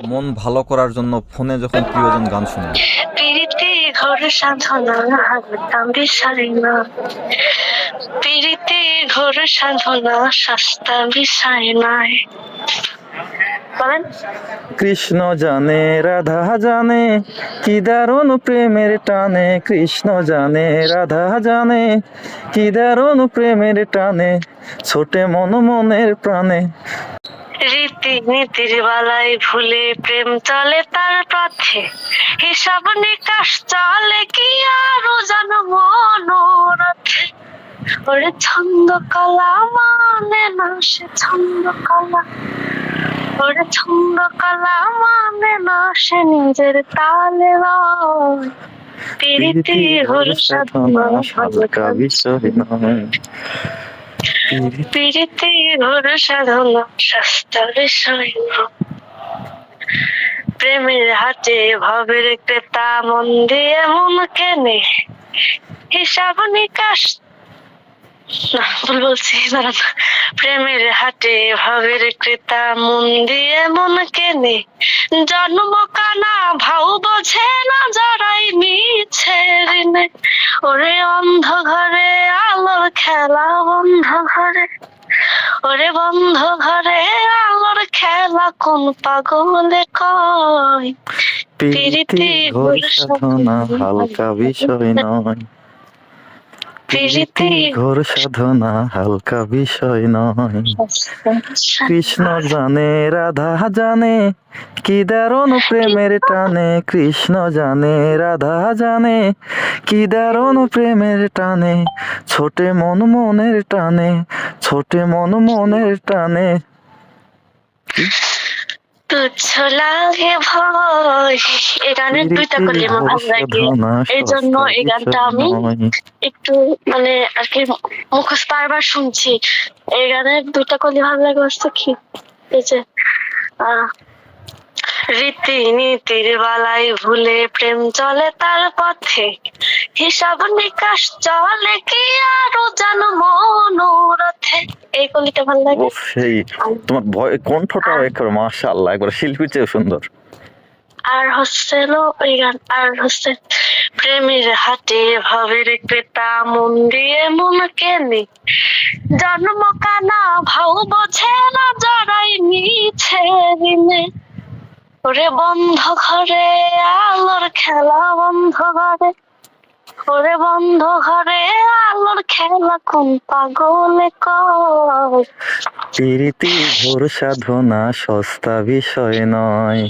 মন ভালো করার জন্য ফোনে যখন প্রিয়জন গান শুনে। প্রীতি ঘোর সাধনা হারতাম বিষয় না, প্রীতি ঘোর সাধনা সস্তা বিষয় নয়। বলেন। কৃষ্ণ জানে রাধা জানে কি দারুণ প্রেমের টানে, কৃষ্ণ জানে রাধা জানে কি দারুণ প্রেমের টানে, ছোটে মন মনের প্রাণে। রীতি নীতির বালাই ভুলে প্রেম চলে তার পথে, হিসাব নিকাশ চলে কি আরো জানো মনোরথে। ওরে ছন্দ কলা মানে না সে ছন্দ কলা, ওরে ছন্দ কলা মানে না সে নিজের তালে লয়। প্রীতি ঘোর সাধনা হালকা বিষয় নয়। প্রীতি ঘোর সাধনা সস্তা বিষয় নয়। প্রেমের হাতে ভাবের ক্রেতা মন দিয়ে মন কেনে, হিসাব নিকাশ না ভুল বলছি দাঁড়ান। প্রেমের হাটে ভাবের ক্রেতা মন দিয়ে মন কেনে, জন্ম কানা ভাও বোঝে না জড়াই মিছে ঋণে। ওরে অন্ধ ঘরে আলোর খেলা বন্ধ ঘরে, ওরে বন্ধ ঘরে আলোর খেলা কোন পাগলে কয়। প্রীতি ঘোর সাধনা হালকা বিষয় নয়। প্রীতি ঘোর সাধনা হালকা বিষয় নয়। কৃষ্ণ জানে রাধা জানে কি দারুণ প্রেমের টানে, কৃষ্ণ জানে রাধা জানে কি দারুণ প্রেমের টানে, ছোটে মন মনের টানে, ছোটে মন মনের টানে। তুচ্ছ লাগে ভয়। এই গানের দুইটা কলি আমার ভালো লাগে, এই জন্য এই গানটা আমি একটু মানে আর কি মুখস্থ বারবার শুনছি। এই গানের দুইটা কলি ভালো লাগে হচ্ছে কি, এই যে রীতি নীতির বালাই ভুলে প্রেম চলে তার পথে, হিসাব নিকাশ চলে কি আরো জানো মনোরথে। এই কলিটা ভালো লাগে। সেই তোমার কণ্ঠটা একবার মাশাআল্লাহ, একবার শিল্পীর চেয়ে সুন্দর। আর হচ্ছিল ওই গান, আর হচ্ছে প্রেমের হাটে ভাবের ক্রেতা মন দিয়ে মন কেনে, জন্ম কানা ভাও বোঝে না জড়াই মিছে ঋণে। ওরে বন্ধ ঘরে আলোর খেলা বন্ধ ঘরে, ওরে বন্ধ ঘরে আলোর খেলা কোন পাগলে কয়। প্রীতি ঘোর সাধনা সস্তা বিষয় নয়।